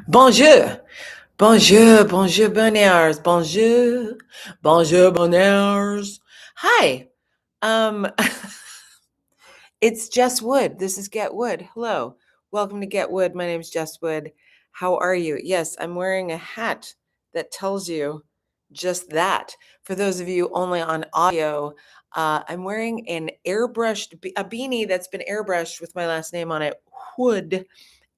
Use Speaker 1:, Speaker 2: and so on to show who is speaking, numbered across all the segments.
Speaker 1: Bonjour. Bonjour, bonjour, boners. Bonjour. Bonjour, boners. Hi. Um it's Jess Wood. This is Get Wood. Hello. Welcome to Get Wood. My name is Jess Wood. How are you? Yes, I'm wearing a hat that tells you just that. For those of you only on audio, I'm wearing an a beanie that's been airbrushed with my last name on it, Wood.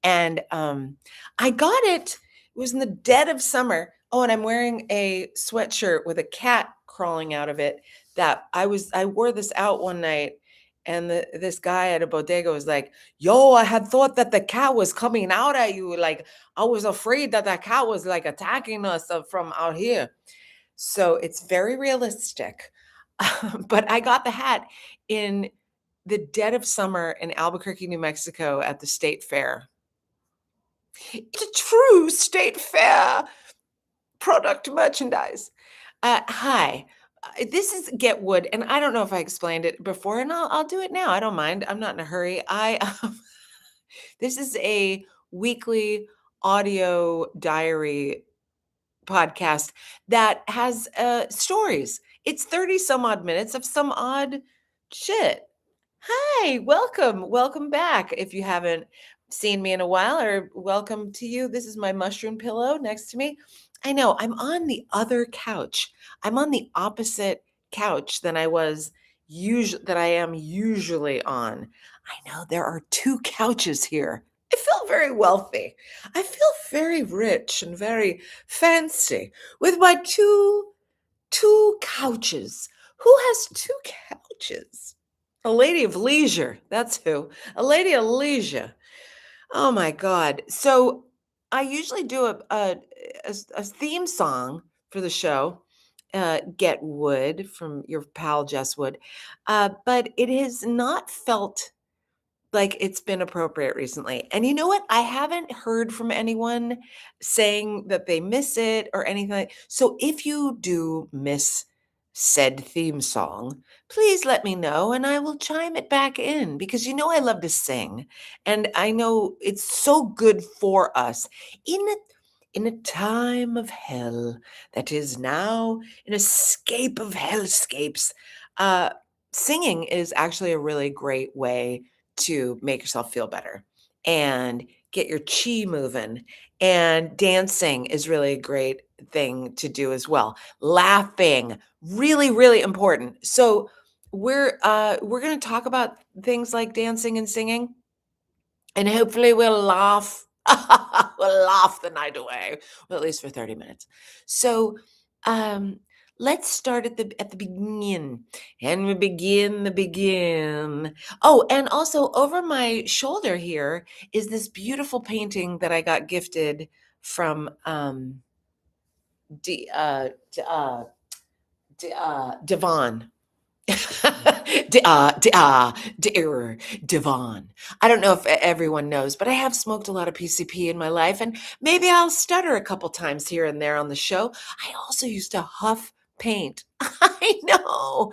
Speaker 1: And I got it. It was in the dead of summer. Oh, and I'm wearing a sweatshirt with a cat crawling out of it. I wore this out one night, and this guy at a bodega was like, "Yo, I had thought that the cat was coming out at you. Like I was afraid that that cat was like attacking us from out here." So it's very realistic. But I got the hat in the dead of summer in Albuquerque, New Mexico, at the state fair. It's a true state fair product merchandise. Hi. This is Get Wood, and I don't know if I explained it before, and I'll do it now. I don't mind. I'm not in a hurry. This is a weekly audio diary podcast that has stories. It's 30 some odd minutes of some odd shit. Hi, welcome back. If you haven't seen me in a while, or welcome to you. This is my mushroom pillow next to me. I know I'm on the other couch. I'm on the opposite couch than I am usually on. I know there are two couches here. I feel very wealthy. I feel very rich and very fancy with my two couches. Who has two couches? A lady of leisure. That's who. A lady of leisure. Oh my God. So I usually do a theme song for the show, Get Wood from your pal Jess Wood. But it has not felt like it's been appropriate recently. And you know what? I haven't heard from anyone saying that they miss it or anything. So if you do miss said theme song, please let me know and I will chime it back in, because you know I love to sing and I know it's so good for us in a time of hell that is now an escape of hellscapes. Uh Singing is actually a really great way to make yourself feel better and get your chi moving. And dancing is really a great thing to do as well. Laughing, really, really important. So we're going to talk about things like dancing and singing, and hopefully we'll laugh. We'll laugh the night away, well, at least for 30 minutes. So um let's start at the beginning, and we begin the begin. Oh, and also over my shoulder here is this beautiful painting that I got gifted from Devon. Dear Devon. I don't know if everyone knows, but I have smoked a lot of PCP in my life, and maybe I'll stutter a couple times here and there on the show. I also used to huff paint. I know.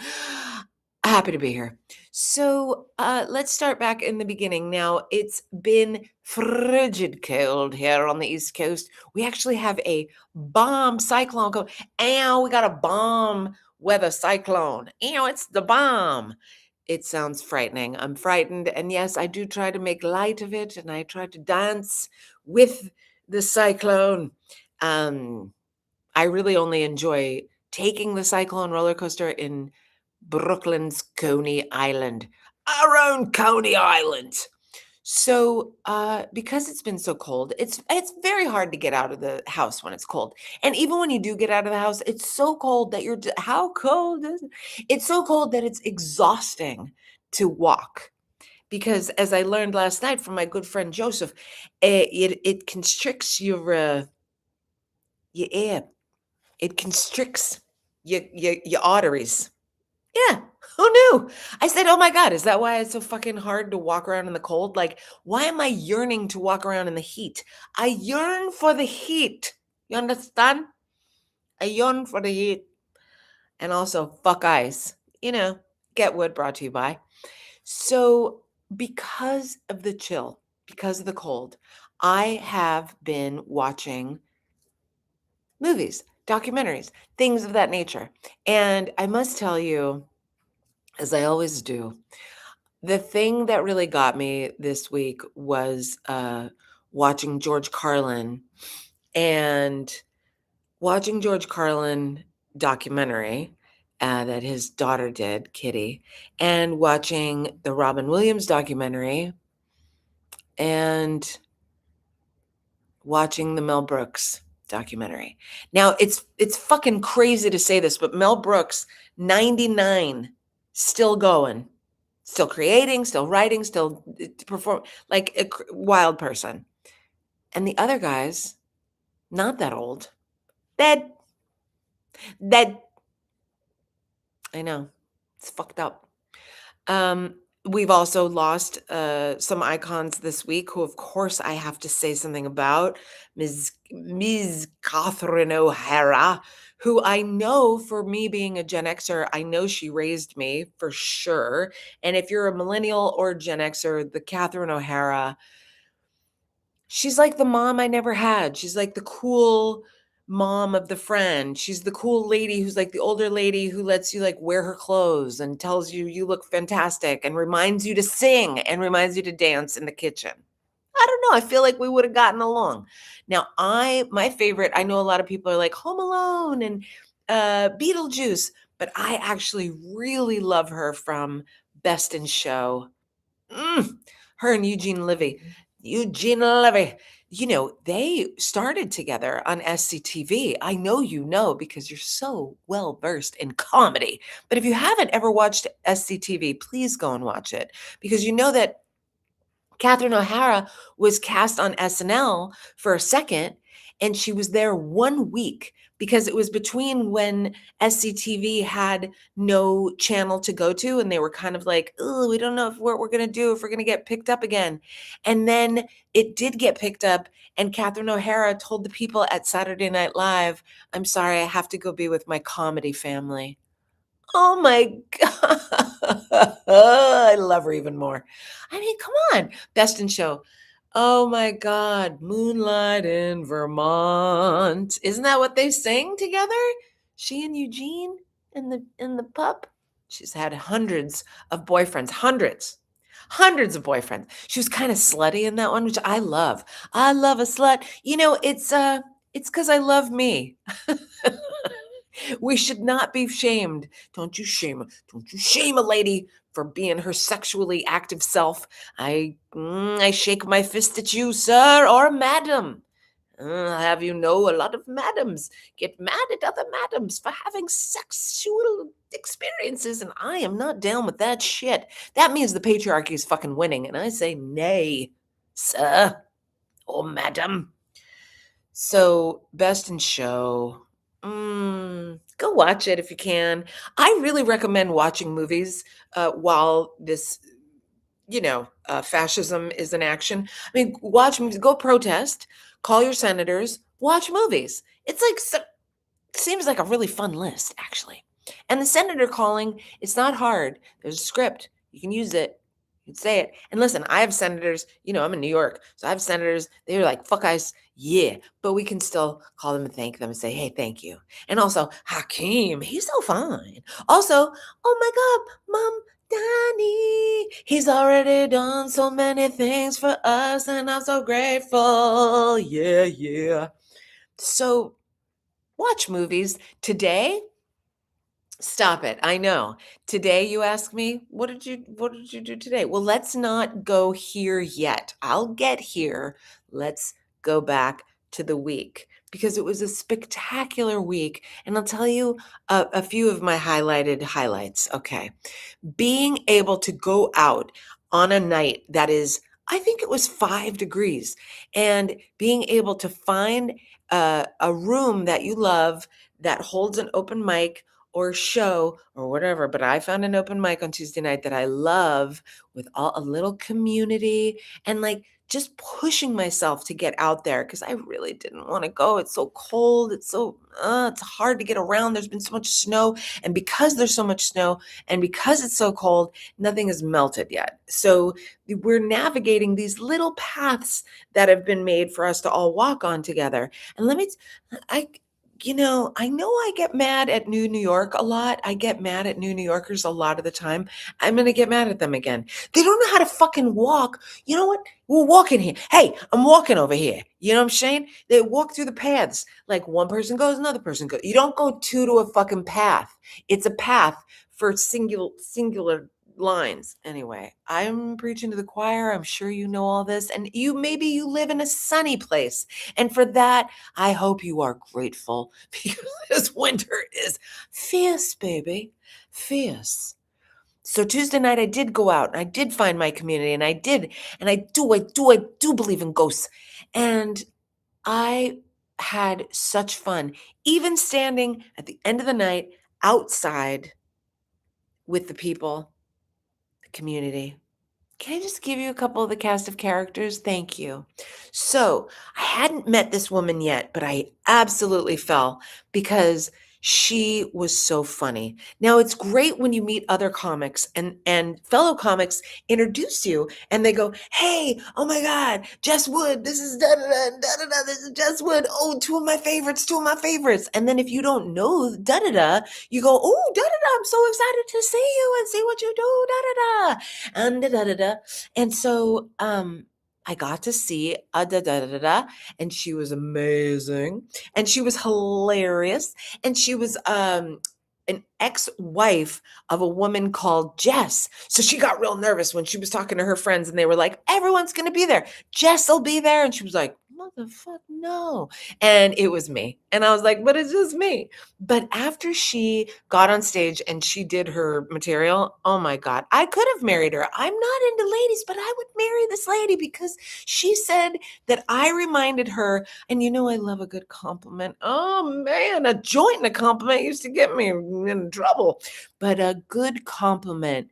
Speaker 1: Happy to be here. So let's start back in the beginning. Now, it's been frigid cold here on the East Coast. We actually have a bomb cyclone going. Ow, we got a bomb weather cyclone. It's the bomb. It sounds frightening. I'm frightened. And yes, I do try to make light of it, and I try to dance with the cyclone. I really only enjoy taking the cyclone roller coaster in Brooklyn's Coney Island, our own Coney Island. So, because it's been so cold, it's very hard to get out of the house when it's cold. And even when you do get out of the house, it's so cold that how cold is it? It's so cold that it's exhausting to walk. Because as I learned last night from my good friend Joseph, it constricts your air. It constricts your arteries. Yeah. Who knew? I said, "Oh my God, is that why it's so fucking hard to walk around in the cold? Like, why am I yearning to walk around in the heat? I yearn for the heat. You understand? I yearn for the heat." And also, fuck ice. Get Wood brought to you by. So, because of the chill, because of the cold, I have been watching movies, documentaries, things of that nature. And I must tell you, as I always do, the thing that really got me this week was watching George Carlin and watching George Carlin documentary that his daughter did, Kitty, and watching the Robin Williams documentary and watching the Mel Brooks documentary. Now it's fucking crazy to say this, but Mel Brooks, 99, still going, still creating, still writing, still perform like a wild person. And the other guys, not that old, dead, dead. I know, it's fucked up. Um, we've also lost some icons this week who, of course, I have to say something about. Ms. Catherine O'Hara, who I know, for me being a Gen Xer, I know she raised me for sure. And if you're a millennial or Gen Xer, the Catherine O'Hara, she's like the mom I never had. She's like the cool mom of the friend. She's the cool lady who's like the older lady who lets you like wear her clothes and tells you you look fantastic and reminds you to sing and reminds you to dance in the kitchen. I don't know. I feel like we would have gotten along. Now, my favorite, I know a lot of people are like Home Alone and Beetlejuice, but I actually really love her from Best in Show. Her and Eugene Levy. Eugene Levy. You know, they started together on SCTV. I know you know because you're so well versed in comedy. But if you haven't ever watched SCTV, please go and watch it because you know that Catherine O'Hara was cast on SNL for a second, and she was there 1 week because it was between when SCTV had no channel to go to, and they were kind of like, "Oh, we don't know what we're gonna do, if we're gonna get picked up again." And then it did get picked up, and Catherine O'Hara told the people at Saturday Night Live, "I'm sorry, I have to go be with my comedy family." Oh my god. I love her even more. I mean, come on. Best in Show. Oh my god. Moonlight in Vermont. Isn't that what they sing together? She and Eugene in the pup. She's had hundreds of boyfriends. Hundreds. Hundreds of boyfriends. She was kind of slutty in that one, which I love. I love a slut. You know, it's because I love me. We should not be shamed. Don't you shame a lady for being her sexually active self. I shake my fist at you, sir or madam. Have you know a lot of madams get mad at other madams for having sexual experiences, and I am not down with that shit. That means the patriarchy is fucking winning, and I say nay, sir or madam. So, Best in Show. Go watch it if you can. I really recommend watching movies while this, fascism is in action. I mean, watch movies, go protest, call your senators, watch movies. It's like seems like a really fun list, actually. And the senator calling, it's not hard. There's a script. You can use it. You can say it. And listen, I have senators, I'm in New York. So I have senators, they're like, fuck ice. Yeah. But we can still call them and thank them and say, hey, thank you. And also, Hakeem, he's so fine. Also, oh my God, Mom, Danny, he's already done so many things for us, and I'm so grateful. Yeah, yeah. So watch movies. Today, stop it. I know. Today you ask me, what did you do today? Well, let's not go here yet. I'll get here. Let's go back to the week because it was a spectacular week. And I'll tell you a few of my highlighted highlights. Okay. Being able to go out on a night that is, I think it was 5 degrees, and being able to find a room that you love that holds an open mic or show or whatever, but I found an open mic on Tuesday night that I love, with a little community, and like just pushing myself to get out there because I really didn't want to go. It's so cold. It's hard to get around. There's been so much snow. And because there's so much snow and because it's so cold, nothing has melted yet. So we're navigating these little paths that have been made for us to all walk on together. And I, I know I get mad at New York a lot. I get mad at New Yorkers a lot of the time. I'm going to get mad at them again. They don't know how to fucking walk. You know what? We're walking here. Hey, I'm walking over here. You know what I'm saying? They walk through the paths. Like one person goes, another person goes. You don't go two to a fucking path. It's a path for singular lines. Anyway, I'm preaching to the choir. I'm sure you know all this. And maybe you live in a sunny place. And for that, I hope you are grateful because this winter is fierce, baby. Fierce. So Tuesday night I did go out and I did find my community and I do believe in ghosts. And I had such fun, even standing at the end of the night outside with the people, the community. Can I just give you a couple of the cast of characters? Thank you. So I hadn't met this woman yet, but I absolutely fell because she was so funny. Now it's great when you meet other comics and fellow comics introduce you and they go, "Hey, oh my God, Jess Wood, this is da da da da da da. This is Jess Wood. Oh, two of my favorites. And then if you don't know da da da, you go, "Oh, da da da. I'm so excited to see you and see what you do da da da." And da da da da. And so I got to see a da da da da, and she was amazing, and she was hilarious, and she was an ex-wife of a woman called Jess. So she got real nervous when she was talking to her friends, and they were like, "Everyone's gonna be there. Jess will be there," and she was like, "Motherfuck, no!" And it was me, and I was like, "But it's just me." But after she got on stage and she did her material, oh my God, I could have married her. I'm not into ladies, but I would marry this lady because she said that I reminded her, and I love a good compliment. Oh man, a joint and a compliment used to get me in trouble, but a good compliment.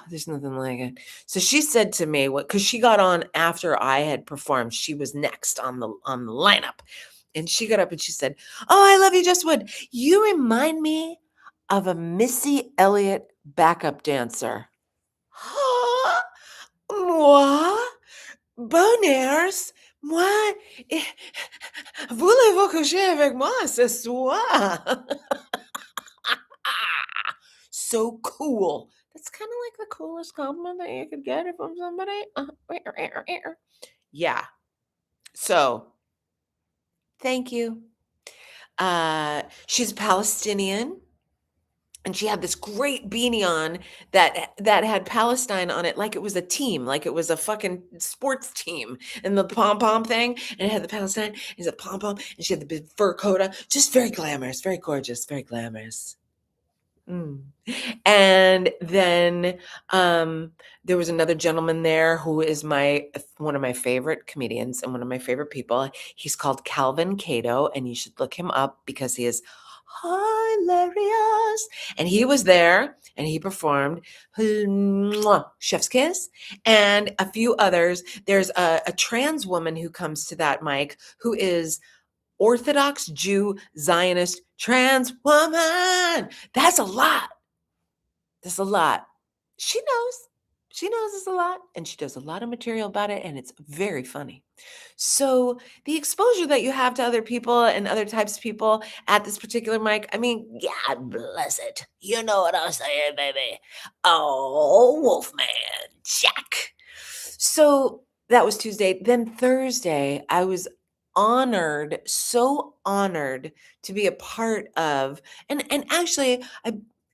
Speaker 1: There's nothing like it. So she said to me, because she got on after I had performed, she was next on the lineup. And she got up and she said, "Oh, I love you, Just Wood. You remind me of a Missy Elliott backup dancer." Huh? Moi? Boners? Moi? Eh, Voulez-vous coucher avec moi ce soir? So cool. That's kind of like the coolest compliment that you could get from somebody. Yeah. So thank you. She's Palestinian. And she had this great beanie on that had Palestine on it, like it was a team, like it was a fucking sports team, and the pom pom thing, and it had the Palestine, and it's a pom pom, and she had the big fur coat, just very glamorous, very gorgeous, very glamorous. Mm. And then there was another gentleman there who is one of my favorite comedians and one of my favorite people. He's called Calvin Cato, and you should look him up because he is hilarious. And he was there and he performed Chef's Kiss and a few others. There's a trans woman who comes to that mic who is Orthodox Jew, Zionist, trans woman. That's a lot. That's a lot. She knows. She knows it's a lot, and she does a lot of material about it, and it's very funny. So the exposure that you have to other people and other types of people at this particular mic, I mean, God bless it. You know what I'm saying, baby. Oh, Wolfman Jack. So that was Tuesday. Then Thursday, I was honored, so honored to be a part of, and actually,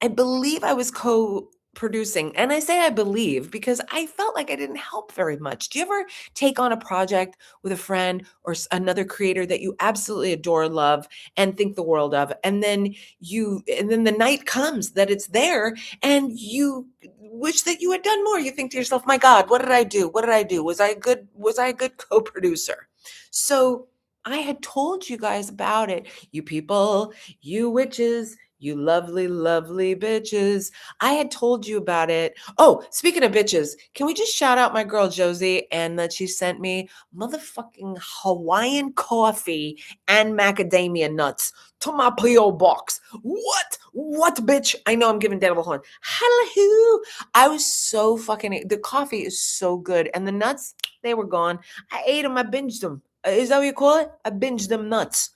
Speaker 1: I believe I was co-producing. And I say I believe because I felt like I didn't help very much. Do you ever take on a project with a friend or another creator that you absolutely adore, love, and think the world of, and then the night comes that it's there and you wish that you had done more. You think to yourself, "My God, what did I do? What did I do? Was I a good co-producer?" So I had told you guys about it. You people, you witches, You lovely, lovely bitches. I had told you about it. Oh, speaking of bitches, can we just shout out my girl Josie and that she sent me motherfucking Hawaiian coffee and macadamia nuts to my P.O. box. What? What, bitch? I know I'm giving Dad a horn. Hello. I was so fucking, the coffee is so good. And the nuts, they were gone. I ate them. I binged them. Is that what you call it? I binged them nuts.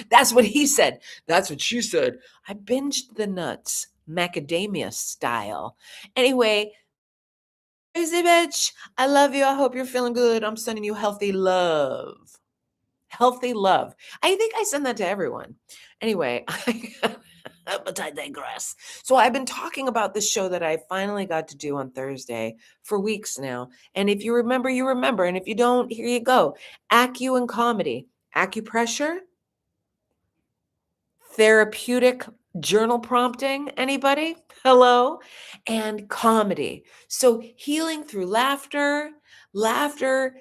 Speaker 1: That's what he said. That's what she said. I binged the nuts, macadamia style. Anyway, crazy bitch, I love you. I hope you're feeling good. I'm sending you healthy love. Healthy love. I think I send that to everyone. Anyway, but I digress. So I've been talking about this show that I finally got to do on Thursday for weeks now. And if you remember, you remember. And if you don't, here you go. Acu and comedy. Acupressure, therapeutic journal prompting, anybody? Hello? And comedy. So healing through laughter, laughter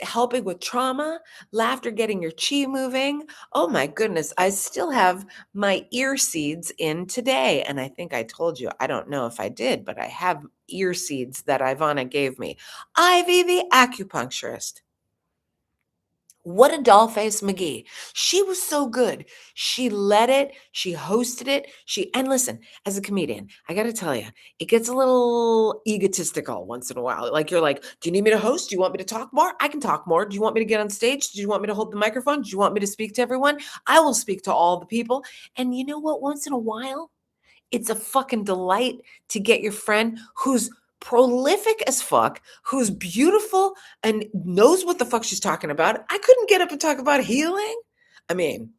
Speaker 1: helping with trauma, laughter getting your chi moving. Oh my goodness, I still have my ear seeds in today. And I think I told you, I don't know if I did, but I have ear seeds that Ivana gave me. Ivy, the acupuncturist. What a dollface McGee. She was so good. She led it, she hosted it. And listen, as a comedian, I got to tell you, it gets a little egotistical once in a while. Like you're like, do you need me to host? Do you want me to talk more? I can talk more. Do you want me to get on stage? Do you want me to hold the microphone? Do you want me to speak to everyone? I will speak to all the people. And you know what? Once in a while, it's a fucking delight to get your friend who's prolific as fuck, who's beautiful and knows what the fuck she's talking about. I couldn't get up and talk about healing. I mean,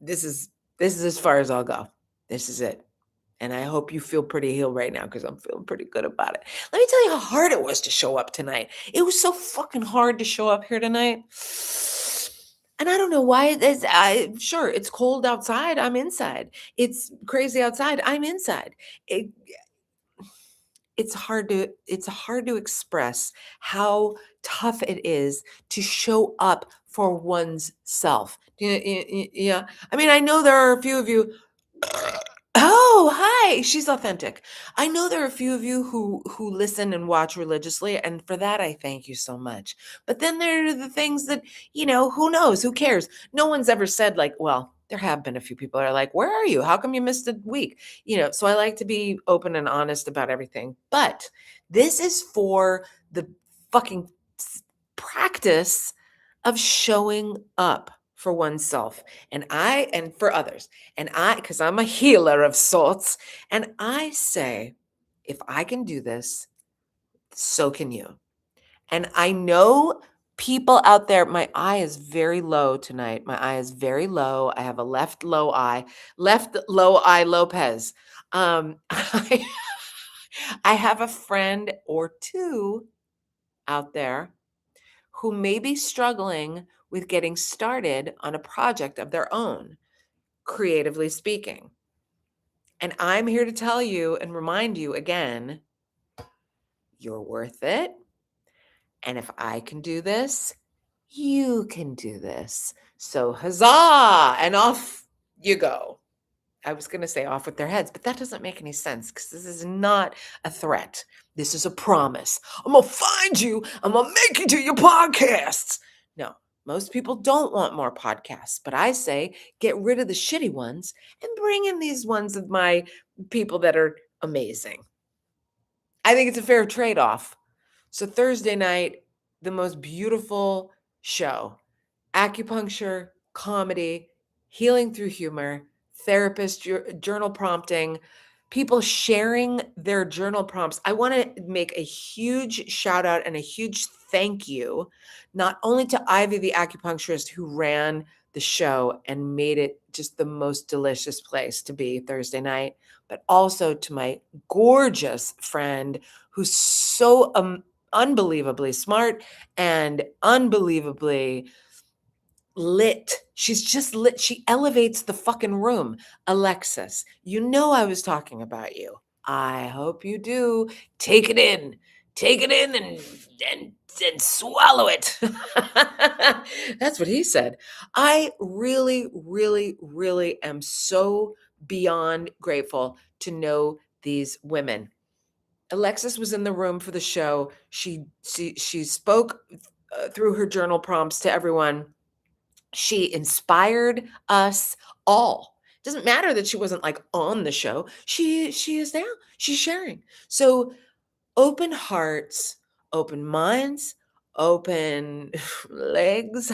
Speaker 1: this is as far as I'll go. This is it. And I hope you feel pretty healed right now because I'm feeling pretty good about it. Let me tell you how hard it was to show up tonight. It was so fucking hard to show up here tonight. And I don't know why it is. Sure, it's cold outside. I'm inside. It's crazy outside. I'm inside. It, it's hard to express how tough it is to show up for one's self. Yeah. I mean, I know there are a few of you. Oh, hi. She's authentic. I know there are a few of you who listen and watch religiously, and for that I thank you so much. But then there are the things that, who knows? Who cares? No one's ever said like, well, there have been a few people that are like, "Where are you? How come you missed a week?" So I like to be open and honest about everything. But this is for the fucking practice of showing up for oneself and for others. And because I'm a healer of sorts, and I say, if I can do this, so can you. And I know people out there, my eye is very low tonight. My eye is very low. I have a left low eye Lopez. I, I have a friend or two out there who may be struggling with getting started on a project of their own, creatively speaking. And I'm here to tell you and remind you again, you're worth it. And if I can do this, you can do this. So huzzah! And off you go. I was going to say off with their heads, but that doesn't make any sense because this is not a threat. This is a promise. I'm going to find you. I'm going to make you do your podcasts. No, most people don't want more podcasts, but I say get rid of the shitty ones and bring in these ones of my people that are amazing. I think it's a fair trade-off. So Thursday night, the most beautiful show, acupuncture, comedy, healing through humor, therapist, journal prompting, people sharing their journal prompts. I want to make a huge shout out and a huge thank you, not only to Ivy, the acupuncturist who ran the show and made it just the most delicious place to be Thursday night, but also to my gorgeous friend who's so unbelievably smart and unbelievably lit. She's just lit. She elevates the fucking room. Alexis, you know I was talking about you. I hope you do. Take it in. Take it in and swallow it. That's what he said. I really, really, really am so beyond grateful to know these women. Alexis was in the room for the show. She spoke through her journal prompts to everyone. She inspired us all. It doesn't matter that she wasn't like on the show. She is now. She's sharing. So open hearts, open minds, open legs.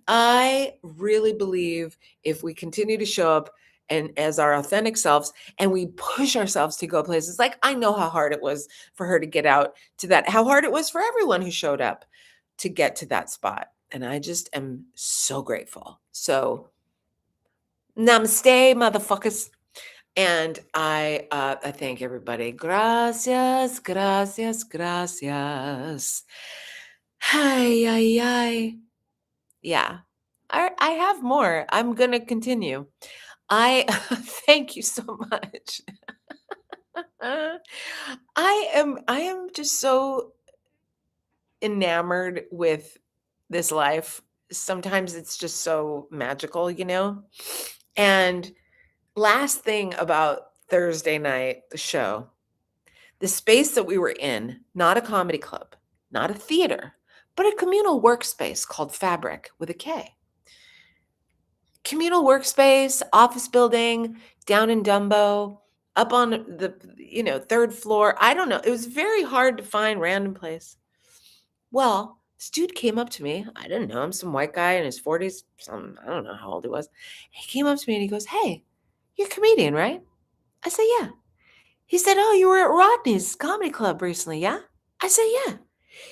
Speaker 1: I really believe if we continue to show up and as our authentic selves and we push ourselves to go places, like I know how hard it was for her to get out to that, how hard it was for everyone who showed up to get to that spot. And I just am so grateful. So namaste, motherfuckers. And I thank everybody. Gracias, gracias, gracias. Hi, hi, hi. Yeah, I have more. I'm gonna continue. I thank you so much. I am just so enamored with this life. Sometimes it's just so magical, you know? And last thing about Thursday night, the show, the space that we were in, not a comedy club, not a theater, but a communal workspace called Fabric with a K. Communal workspace, office building, down in Dumbo, up on the, third floor. I don't know. It was very hard to find random place. Well, this dude came up to me. I didn't know him, some white guy in his 40s, some, I don't know how old he was. He came up to me and he goes, "Hey, you're a comedian, right?" I said, "Yeah." He said, "Oh, you were at Rodney's Comedy Club recently, yeah?" I said, "Yeah."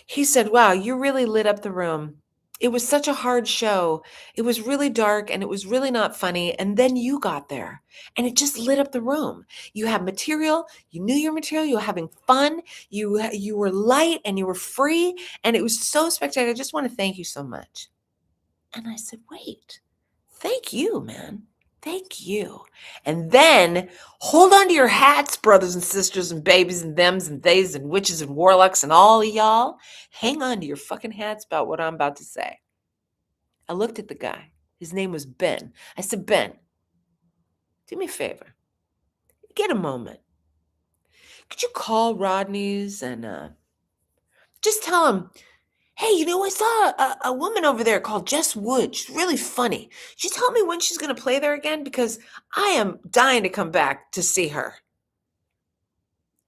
Speaker 1: He said, "Wow, you really lit up the room. It was such a hard show. It was really dark and it was really not funny. And then you got there and it just lit up the room. You had material. You knew your material. You were having fun. You were light and you were free. And it was so spectacular. I just want to thank you so much." And I said, "Wait, thank you, man. Thank you. And then hold on to your hats, brothers and sisters and babies and thems and theys and witches and warlocks and all of y'all. Hang on to your fucking hats about what I'm about to say." I looked at the guy. His name was Ben. I said, "Ben, do me a favor. Get a moment. Could you call Rodney's and just tell him, hey, I saw a woman over there called Jess Wood. She's really funny. Could you tell me when she's going to play there again? Because I am dying to come back to see her."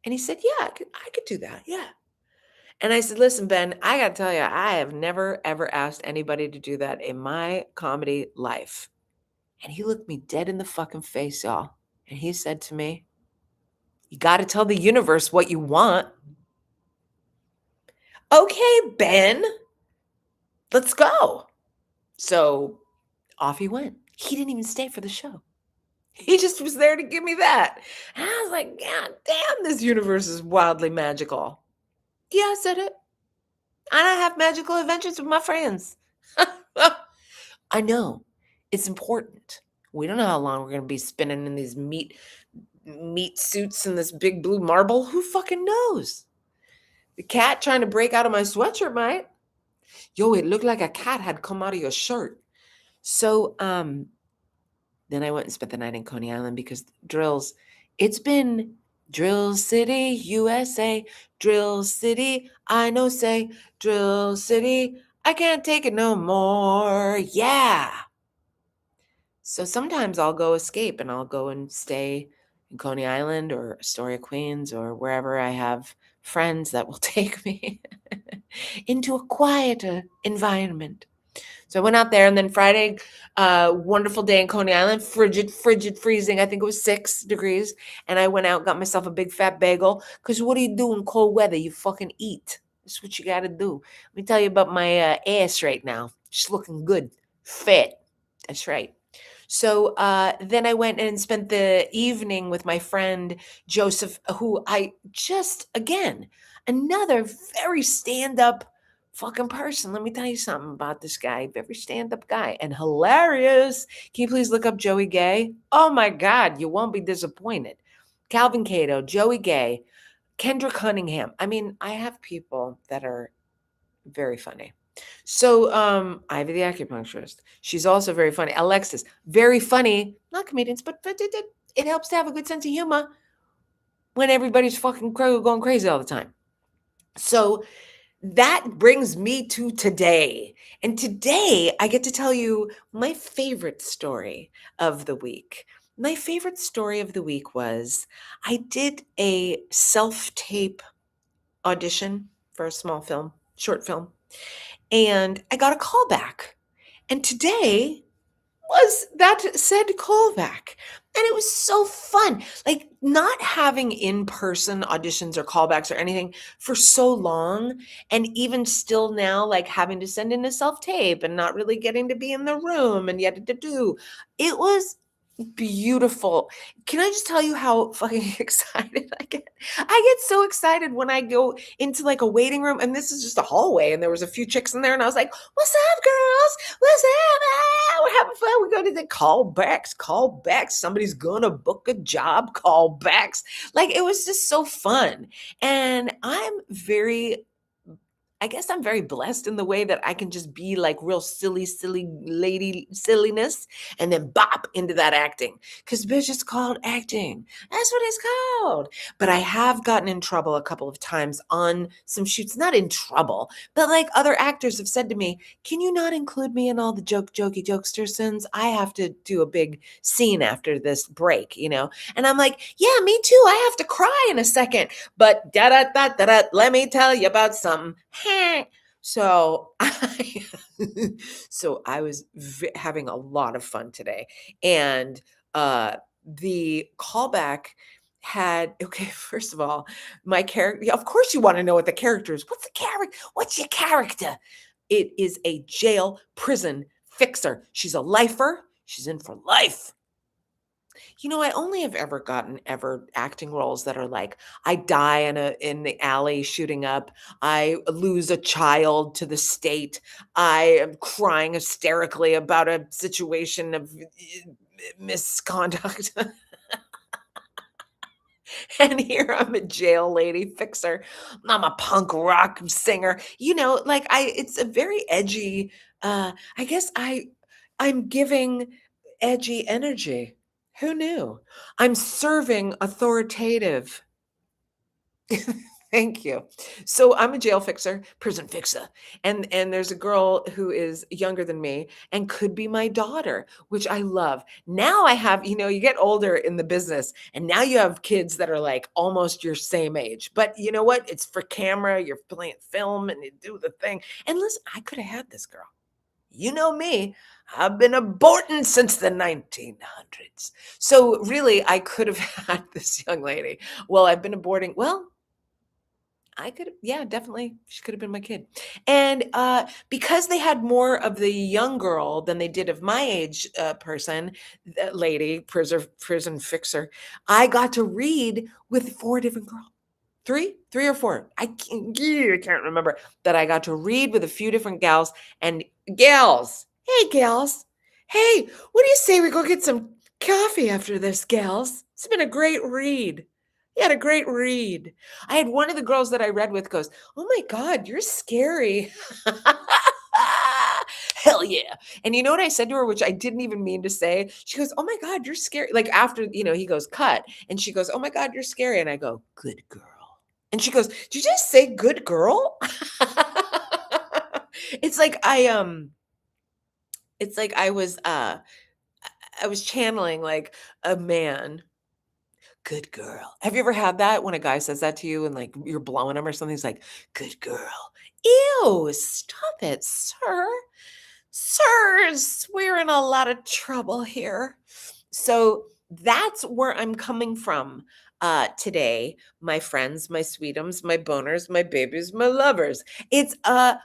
Speaker 1: And he said, "Yeah, I could do that. Yeah." And I said, "Listen, Ben, I got to tell you, I have never, ever asked anybody to do that in my comedy life." And he looked me dead in the fucking face, y'all. And he said to me, "You got to tell the universe what you want." "Okay, Ben, let's go." So off he went. He didn't even stay for the show. He just was there to give me that. And I was like, "God damn, this universe is wildly magical." Yeah, I said it. And I have magical adventures with my friends. I know. It's important. We don't know how long we're going to be spinning in these meat suits and this big blue marble. Who fucking knows? The cat trying to break out of my sweatshirt might. Yo, it looked like a cat had come out of your shirt. So then I went and spent the night in Coney Island because drills, it's been Drill City, USA, Drill City, I know say, Drill City, I can't take it no more. Yeah. So sometimes I'll go escape and I'll go and stay in Coney Island or Astoria, Queens, or wherever I have friends that will take me into a quieter environment. So I went out there, and then Friday, wonderful day in Coney Island, frigid, freezing. I think it was 6 degrees. And I went out, got myself a big fat bagel. Because what do you do in cold weather? You fucking eat. That's what you got to do. Let me tell you about my ass right now. Just looking good, fit. That's right. So then I went and spent the evening with my friend Joseph, who I just, again, another very stand-up fucking person. Let me tell you something about this guy. Very stand-up guy and hilarious. Can you please look up Joey Gay? Oh my God, you won't be disappointed. Calvin Cato, Joey Gay, Kendra Cunningham. I mean, I have people that are very funny. So, Ivy the acupuncturist, she's also very funny. Alexis, very funny, not comedians, but it helps to have a good sense of humor when everybody's fucking going crazy all the time. So that brings me to today. And today I get to tell you my favorite story of the week. My favorite story of the week was I did a self tape audition for a small film, short film, and I got a call back. And today was that said callback. And it was so fun. Like not having in-person auditions or callbacks or anything for so long. And even still now, like having to send in a self-tape and not really getting to be in the room and yet to do. It was beautiful. Can I just tell you how fucking excited I get? I get so excited when I go into like a waiting room, and this is just a hallway, and there was a few chicks in there, and I was like, "What's up, girls? What's up? Ah, we're having fun. We're going to the callbacks, callbacks. Somebody's gonna book a job, callbacks." Like it was just so fun, and I guess I'm very blessed in the way that I can just be like real silly lady silliness and then bop into that acting. Because bitch, it's called acting. That's what it's called. But I have gotten in trouble a couple of times on some shoots. Not in trouble, but like other actors have said to me, can you not include me in all the jokey jokester sins? I have to do a big scene after this break, you know? And I'm like, yeah, me too. I have to cry in a second. But let me tell you about something. So I, so I was having a lot of fun today, and the callback had okay. First of all, my character. Of course, you want to know what the character is. What's the character? What's your character? It is a jail prison fixer. She's a lifer. She's in for life. You know, I only have ever acting roles that are like I die in the alley shooting up, I lose a child to the state, I am crying hysterically about a situation of misconduct. And here I'm a jail lady fixer. I'm a punk rock singer. You know, like it's a very edgy I guess I'm giving edgy energy. Who knew? I'm serving authoritative. Thank you. So I'm a jail fixer, prison fixer. And there's a girl who is younger than me and could be my daughter, which I love. Now I have, you know, you get older in the business and now you have kids that are like almost your same age. But you know what? It's for camera, you're playing film and you do the thing. And listen, I could have had this girl. You know me, I've been aborting since the 1900s. So really, I could have had this young lady. Well, I've been aborting. Well, I could have, yeah, definitely. She could have been my kid. And because they had more of the young girl than they did of my age person, lady, prison fixer, I got to read with four different girls. Three or four. I can't remember that I got to read with a few different gals and gals. Hey, gals. Hey, what do you say we go get some coffee after this, gals? It's been a great read. You had a great read. I had one of the girls that I read with goes, oh my God, you're scary. Hell yeah. And you know what I said to her, which I didn't even mean to say? She goes, oh my God, you're scary. Like after, you know, he goes, cut. And she goes, oh my God, you're scary. And I go, good girl. And she goes, "Did you just say good girl?" It's like it's like I was channeling like a man. Good girl. Have you ever had that when a guy says that to you and like you're blowing him or something? He's like, good girl. Ew, stop it, sir. Sirs, we're in a lot of trouble here. So that's where I'm coming from today, my friends, my sweetums, my boners, my babies, my lovers. It's a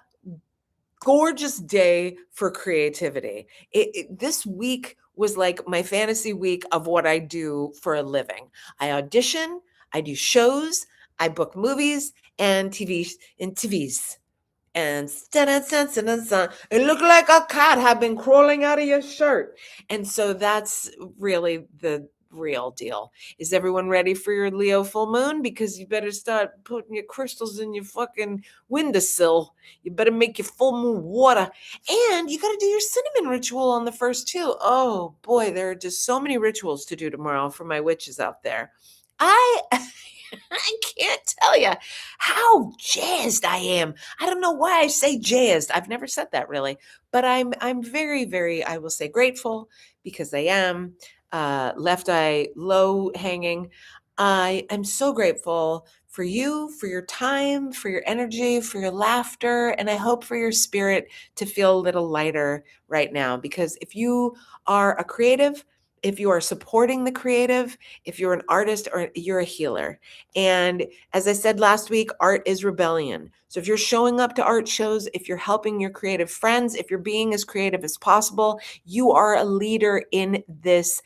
Speaker 1: gorgeous day for creativity. This week was like my fantasy week of what I do for a living. I audition, I do shows, I book movies and TVs. And it looked like a cat had been crawling out of your shirt. And so that's really Real deal. Is everyone ready for your Leo full moon? Because you better start putting your crystals in your fucking windowsill. You better make your full moon water. And you got to do your cinnamon ritual on the first too. Oh boy, there are just so many rituals to do tomorrow for my witches out there. I I can't tell you how jazzed I am. I don't know why I say jazzed. I've never said that really, but I'm very very I will say grateful because I am left eye low hanging. I am so grateful for you, for your time, for your energy, for your laughter, and I hope for your spirit to feel a little lighter right now because if you are a creative, if you are supporting the creative, if you're an artist or you're a healer. And as I said last week, art is rebellion. So if you're showing up to art shows, if you're helping your creative friends, if you're being as creative as possible, you are a leader in this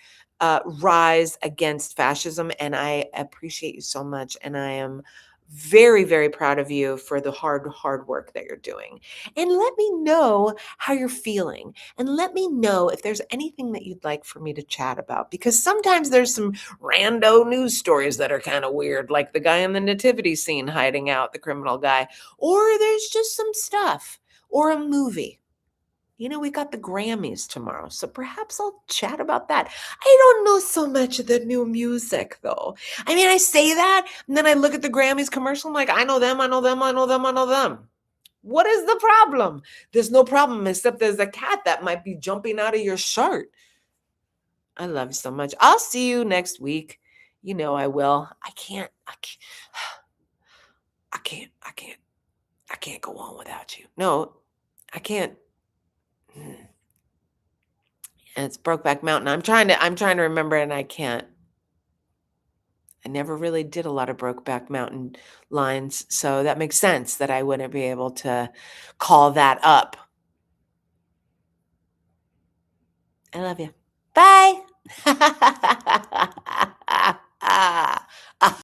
Speaker 1: rise against fascism. And I appreciate you so much. And I am very, very proud of you for the hard work that you're doing. And let me know how you're feeling. And let me know if there's anything that you'd like for me to chat about. Because sometimes there's some rando news stories that are kind of weird, like the guy in the nativity scene hiding out, the criminal guy. Or there's just some stuff or a movie. You know, we got the Grammys tomorrow, so perhaps I'll chat about that. I don't know so much of the new music, though. I mean, I say that, and then I look at the Grammys commercial, I'm like, I know them, I know them, I know them, I know them. What is the problem? There's no problem, except there's a cat that might be jumping out of your shirt. I love you so much. I'll see you next week. You know I will. I can't, I can't, I can't go on without you. No, I can't. Mm. And it's Brokeback Mountain. I'm trying to remember and I can't. I never really did a lot of Brokeback Mountain lines, so that makes sense that I wouldn't be able to call that up. I love you. Bye.